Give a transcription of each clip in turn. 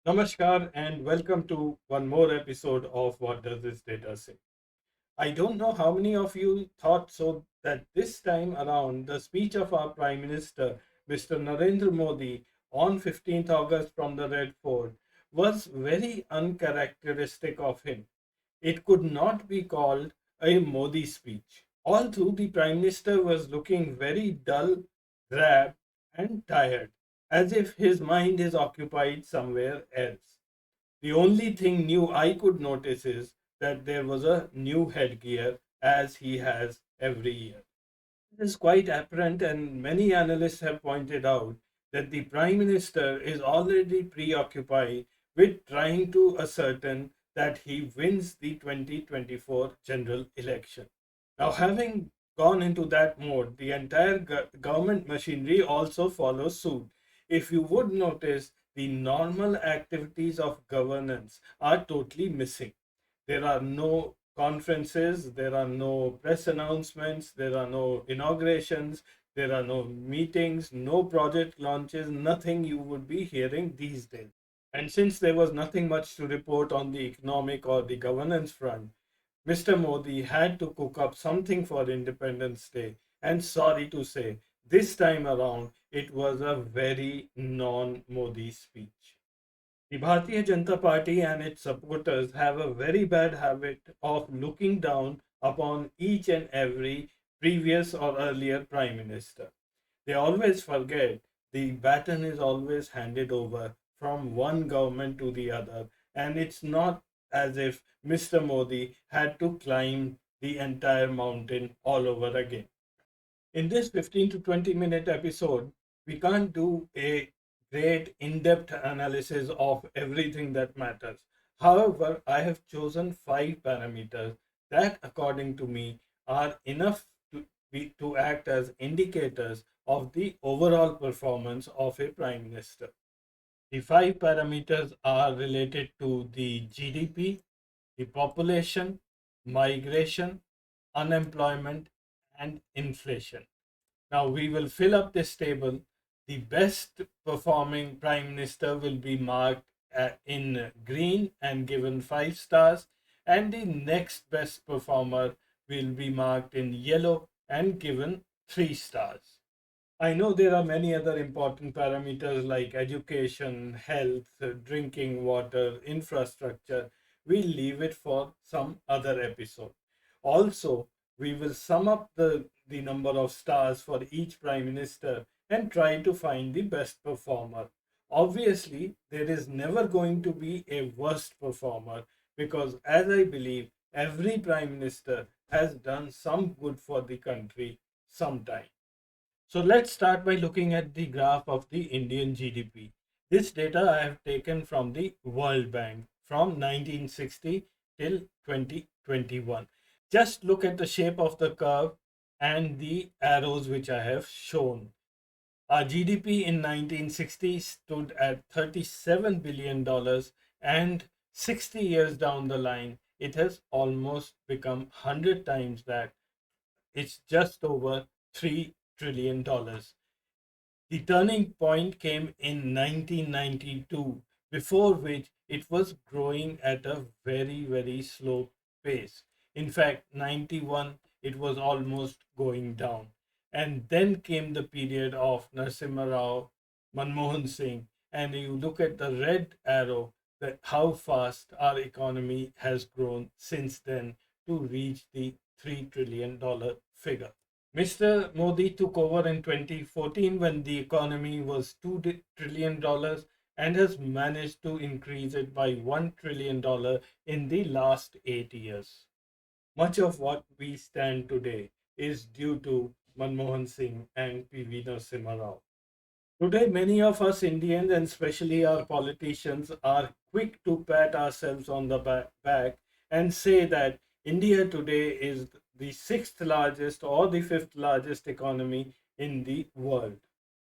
Namaskar and welcome to one more episode of What Does This Data Say? I don't know how many of you thought so that this time around the speech of our Prime Minister, Mr. Narendra Modi, on 15th August from the Red Fort was very uncharacteristic of him. It could not be called a Modi speech. All through, the Prime Minister was looking very dull, drab, and tired, as if his mind is occupied somewhere else. The only thing new I could notice is that there was a new headgear, as he has every year. It is quite apparent, and many analysts have pointed out that the Prime Minister is already preoccupied with trying to ascertain that he wins the 2024 general election. Now, having gone into that mode, the entire government machinery also follows suit. If you would notice, the normal activities of governance are totally missing. There are no conferences, there are no press announcements, there are no inaugurations, there are no meetings, no project launches, nothing you would be hearing these days. And since there was nothing much to report on the economic or the governance front, Mr. Modi had to cook up something for Independence Day. And sorry to say, this time around, it was a very non Modi speech. The Bharatiya Janata Party and its supporters have a very bad habit of looking down upon each and every previous or earlier prime minister. They always forget the baton is always handed over from one government to the other, and it's not as if Mr. Modi had to climb the entire mountain all over again. In this 15 to 20-minute episode, we can't do a great in depth analysis of everything that matters. However, I have chosen five parameters that, according to me, are enough to act as indicators of the overall performance of a prime minister. The five parameters are related to the GDP, the population, migration, unemployment, and inflation. Now we will fill up this table. The best performing prime minister will be marked in green and given 5 stars, and the next best performer will be marked in yellow and given 3 stars. I know there are many other important parameters like education, health, drinking water, infrastructure. We'll leave it for some other episode. Also, we will sum up the number of stars for each prime minister and try to find the best performer. Obviously, there is never going to be a worst performer because, as I believe, every prime minister has done some good for the country sometime. So let's start by looking at the graph of the Indian GDP. This data I have taken from the World Bank from 1960 till 2021. Just look at the shape of the curve and the arrows which I have shown. Our GDP in 1960 stood at $37 billion, and 60 years down the line, it has almost become 100 times that. It's just over $3 trillion. The turning point came in 1992, before which it was growing at a very, very slow pace. In fact, 91, it was almost going down. And then came the period of Narasimha Rao, Manmohan Singh, and you look at the red arrow, that how fast our economy has grown since then to reach the $3 trillion figure. Mr. Modi took over in 2014 when the economy was $2 trillion and has managed to increase it by $1 trillion in the last 8 years. Much of what we stand today is due to Manmohan Singh and PV Narasimha Rao. Today, many of us Indians and especially our politicians are quick to pat ourselves on the back and say that India today is the sixth largest or the fifth largest economy in the world.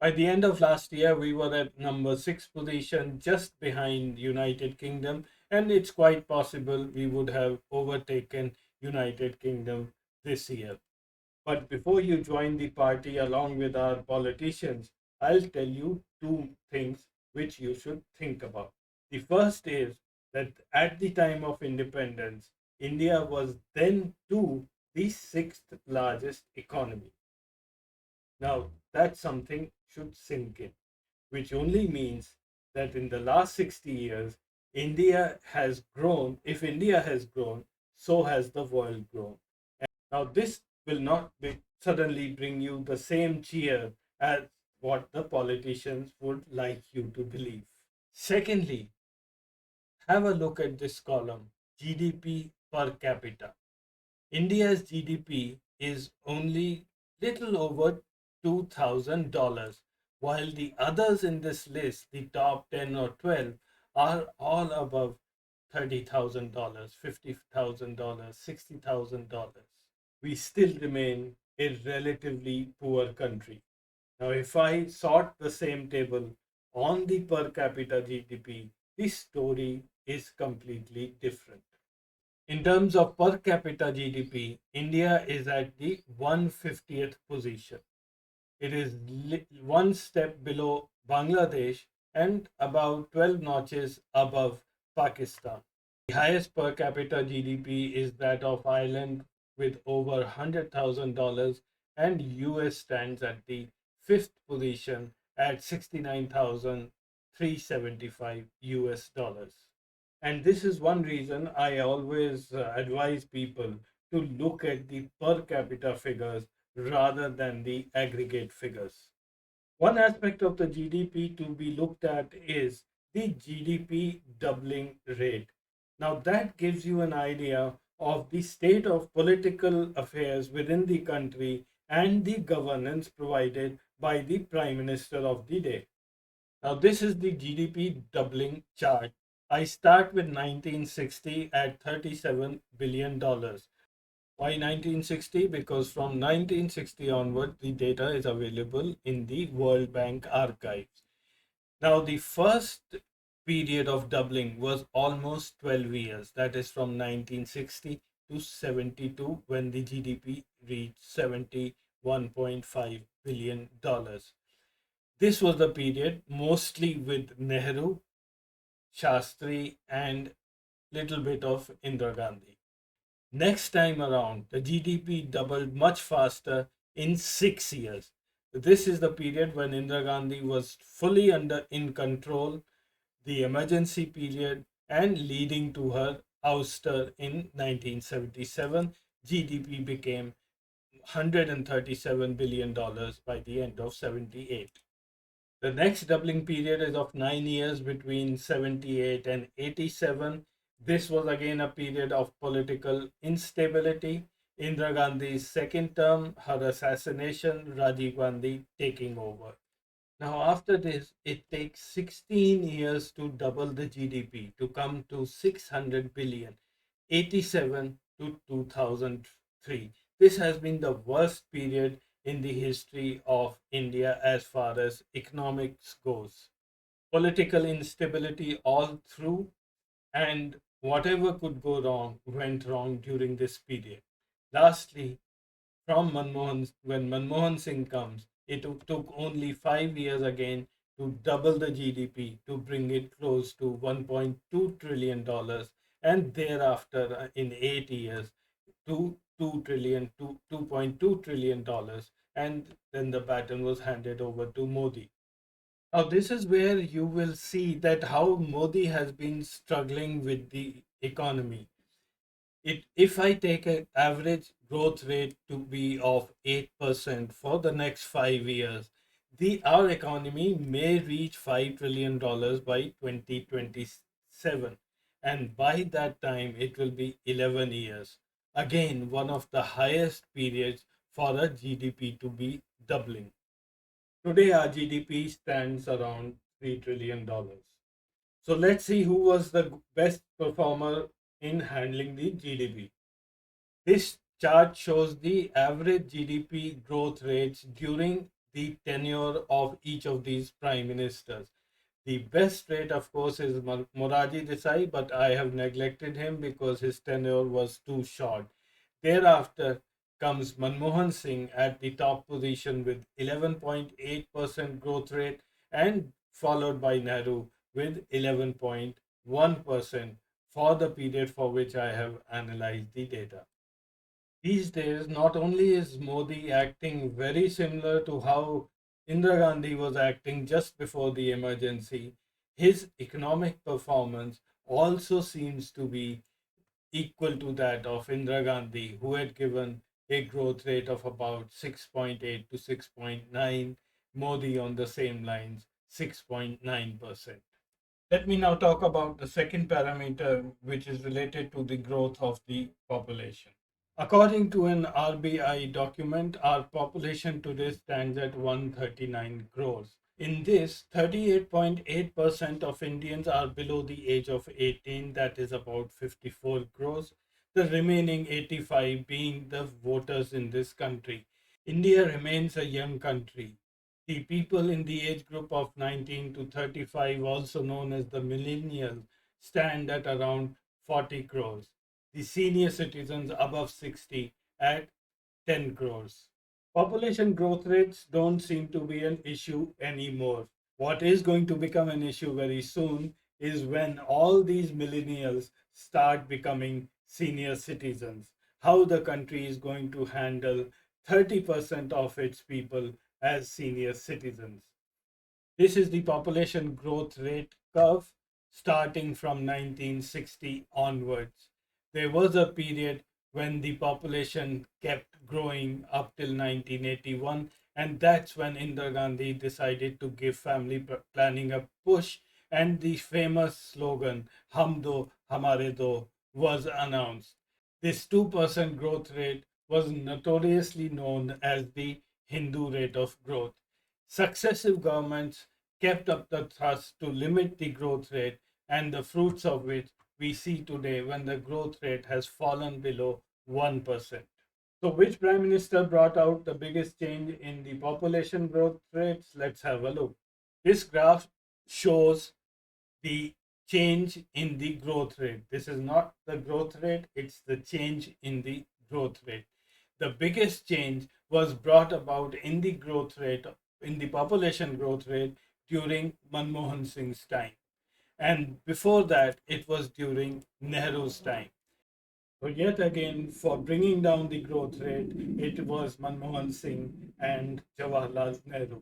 By the end of last year, we were at number six position, just behind United Kingdom, and it's quite possible we would have overtaken United Kingdom this year. But before you join the party along with our politicians, I'll tell you two things which you should think about. The first is that at the time of independence, India was then too the sixth largest economy. Now, that something should sink in, which only means that in the last 60 years, India has grown. If India has grown, so has the world grown. Now, this will not suddenly bring you the same cheer as what the politicians would like you to believe. Secondly, have a look at this column, GDP per capita. India's GDP is only little over $2,000, while the others in this list, the top 10 or 12, are all above $30,000, $50,000, $60,000. We still remain a relatively poor country. Now, if I sort the same table on the per capita GDP, the story is completely different. In terms of per capita GDP, India is at the 150th position. It is one step below Bangladesh and about 12 notches above Pakistan. The highest per capita GDP is that of Ireland with over $100,000, and US stands at the fifth position at 69,375 US dollars. And this is one reason I always advise people to look at the per capita figures rather than the aggregate figures. One aspect of the GDP to be looked at is the GDP doubling rate. Now, that gives you an idea of the state of political affairs within the country and the governance provided by the Prime Minister of the day. Now, this is the GDP doubling chart. I start with 1960 at $37 billion. Why 1960? Because from 1960 onward, the data is available in the World Bank archives. Now, the first period of doubling was almost 12 years. That is from 1960 to 72, when the GDP reached $71.5 billion. This was the period mostly with Nehru, Shastri, and little bit of Indira Gandhi. Next time around, the GDP doubled much faster in 6 years. This is the period when Indira Gandhi was fully under in control, the emergency period, and leading to her ouster in 1977. GDP became $137 billion by the end of 78. The next doubling period is of 9 years between 78 and 87. This was again a period of political instability. Indira Gandhi's second term, her assassination, Rajiv Gandhi taking over. Now, after this, it takes 16 years to double the GDP to come to 600 billion, 87 to 2003. This has been the worst period in the history of India as far as economics goes. Political instability all through, and whatever could go wrong went wrong during this period. Lastly, from when Manmohan Singh comes, it took only 5 years again to double the GDP to bring it close to $1.2 trillion, and thereafter, in 8 years, to 2 trillion to $2.2 trillion, and then the baton was handed over to Modi. Now, this is where you will see that how Modi has been struggling with the economy. If I take an average growth rate to be of 8% for the next 5 years, the our economy may reach $5 trillion by 2027, and by that time it will be 11 years. Again, one of the highest periods for a GDP to be doubling. Today, our GDP stands around $3 trillion. So let's see who was the best performer in handling the GDP. This chart shows the average GDP growth rates during the tenure of each of these prime ministers. The best rate, of course, is Morarji Desai, but I have neglected him because his tenure was too short. Thereafter comes Manmohan Singh at the top position with 11.8% growth rate, and followed by Nehru with 11.8%. 1% for the period for which I have analyzed the data. These days, not only is Modi acting very similar to how Indira Gandhi was acting just before the emergency, his economic performance also seems to be equal to that of Indira Gandhi, who had given a growth rate of about 6.8 to 6.9, Modi on the same lines, 6.9%. Let me now talk about the second parameter, which is related to the growth of the population. According to an RBI document, our population today stands at 139 crores. In this, 38.8% of Indians are below the age of 18, that is about 54 crores, the remaining 85 being the voters in this country. India remains a young country. The people in the age group of 19 to 35, also known as the millennials, stand at around 40 crores. The senior citizens above 60 at 10 crores. Population growth rates don't seem to be an issue anymore. What is going to become an issue very soon is when all these millennials start becoming senior citizens. How the country is going to handle 30% of its people as senior citizens. This is the population growth rate curve starting from 1960 onwards. There was a period when the population kept growing up till 1981, and that's when Indira Gandhi decided to give family planning a push, and the famous slogan "Hum do, Hamare do" was announced. This 2% growth rate was notoriously known as the Hindu rate of growth. Successive governments kept up the thrust to limit the growth rate, and the fruits of which we see today when the growth rate has fallen below 1%. So, which prime minister brought out the biggest change in the population growth rates? Let's have a look. This graph shows the change in the growth rate. This is not the growth rate, it's the change in the growth rate. The biggest change was brought about in the growth rate, in the population growth rate during Manmohan Singh's time. And before that, it was during Nehru's time. So, yet again, for bringing down the growth rate, it was Manmohan Singh and Jawaharlal Nehru.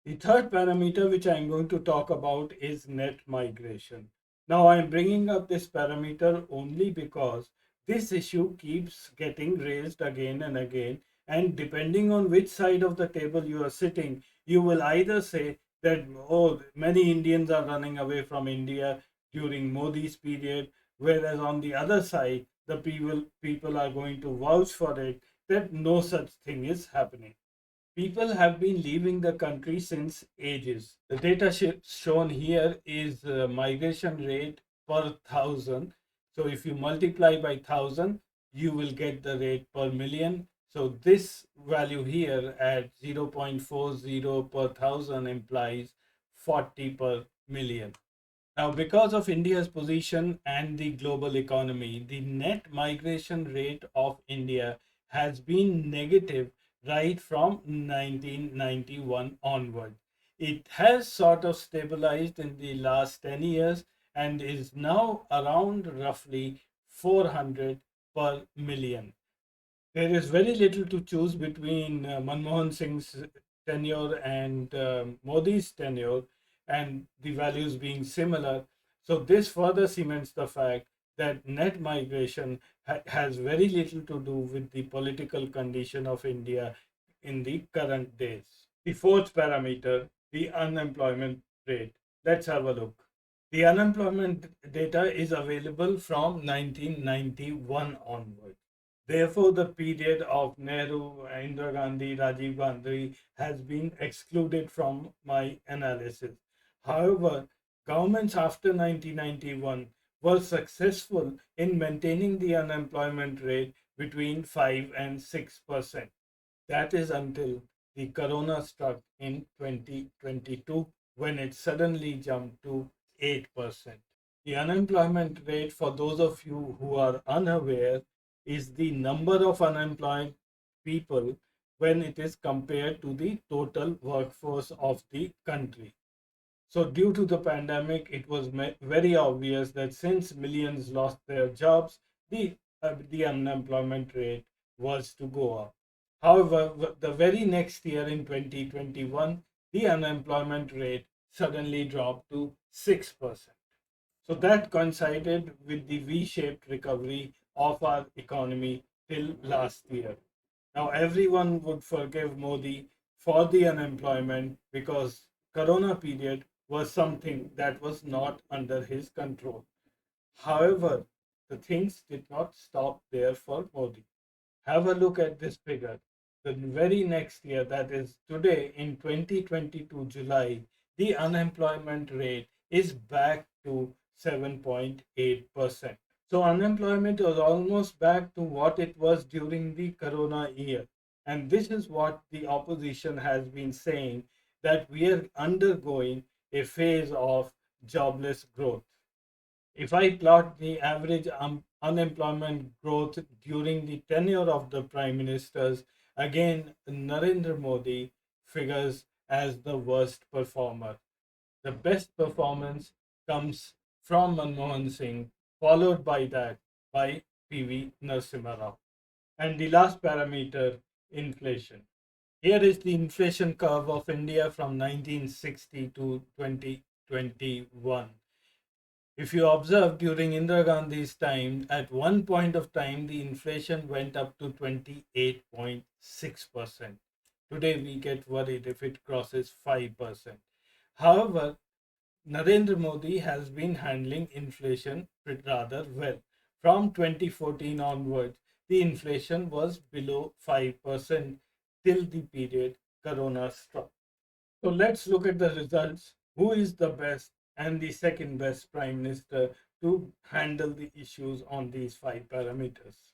The third parameter which I'm going to talk about is net migration. Now, I'm bringing up this parameter only because this issue keeps getting raised again and again. And depending on which side of the table you are sitting, you will either say that, oh, many Indians are running away from India during Modi's period, whereas on the other side, the people are going to vouch for it that no such thing is happening. People have been leaving the country since ages. The data shown here is migration rate per thousand. So if you multiply by thousand, you will get the rate per million. So this value here at 0.40 per thousand implies 40 per million. Now, because of India's position and the global economy, the net migration rate of India has been negative right from 1991 onward. It has sort of stabilized in the last 10 years and is now around roughly 400 per million. There is very little to choose between Manmohan Singh's tenure and Modi's tenure, and the values being similar. So, this further cements the fact that net migration has very little to do with the political condition of India in the current days. The fourth parameter, the unemployment rate. Let's have a look. The unemployment data is available from 1991 onward. Therefore, the period of Nehru, Indira Gandhi, Rajiv Gandhi has been excluded from my analysis. However, governments after 1991 were successful in maintaining the unemployment rate between 5 and 6%. That is until the corona struck in 2022 when it suddenly jumped to 8%. The unemployment rate, for those of you who are unaware, is the number of unemployed people when it is compared to the total workforce of the country. So, due to the pandemic, it was very obvious that since millions lost their jobs, the unemployment rate was to go up. However, the very next year in 2021, the unemployment rate suddenly dropped to 6%. So that coincided with the V-shaped recovery of our economy till last year. Now everyone would forgive Modi for the unemployment because Corona period was something that was not under his control. However, the things did not stop there for Modi. Have a look at this figure. The very next year, that is today in 2022 July, the unemployment rate is back to 7.8%. So unemployment was almost back to what it was during the Corona year. And this is what the opposition has been saying, that we are undergoing a phase of jobless growth. If I plot the average unemployment growth during the tenure of the prime ministers, again Narendra Modi figures as the worst performer. The best performance comes from Manmohan Singh, followed by that by PV Narasimha Rao. And the last parameter, inflation. Here is the inflation curve of India from 1960 to 2021. If you observe during Indira Gandhi's time, at one point of time, the inflation went up to 28.6%. Today, we get worried if it crosses 5%. However, Narendra Modi has been handling inflation rather well. From 2014 onwards, the inflation was below 5% till the period Corona struck. So let's look at the results. Who is the best and the second best prime minister to handle the issues on these five parameters?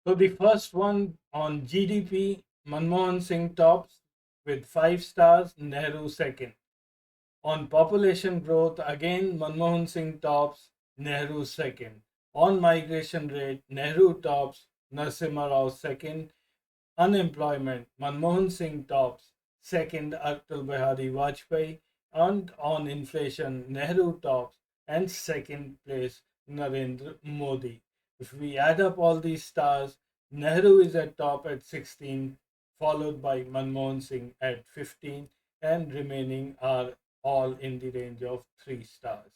So the first one on GDP, Manmohan Singh tops with 5 stars, Nehru second. On population growth, again Manmohan Singh tops, Nehru second. On migration rate, Nehru tops, Narasimha Rao second. Unemployment, Manmohan Singh tops, second Atal Bihari Vajpayee, and on inflation, Nehru tops, and second place Narendra Modi. If we add up all these stars, Nehru is at top at 16, followed by Manmohan Singh at 15, and remaining are all in the range of 3 stars.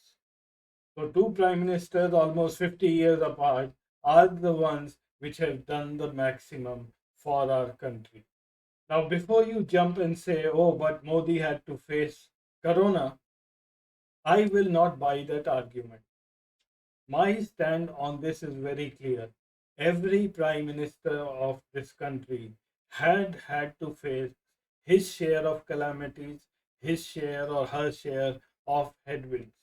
So, two prime ministers almost 50 years apart are the ones which have done the maximum for our country. Now, before you jump and say, oh, but Modi had to face Corona, I will not buy that argument. My stand on this is very clear. Every prime minister of this country had to face his share of calamities, his share or her share of headwinds.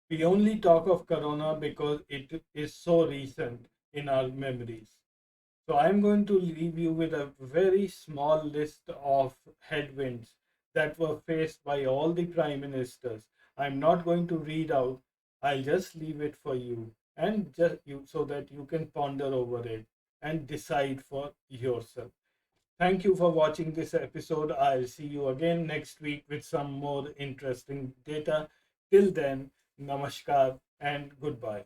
We only talk of Corona because it is so recent in our memories. So I'm going to leave you with a very small list of headwinds that were faced by all the prime ministers. I'm not going to read out. I'll just leave it for you and just you so that you can ponder over it and decide for yourself. Thank you for watching this episode. I'll see you again next week with some more interesting data. Till then, namaskar and goodbye.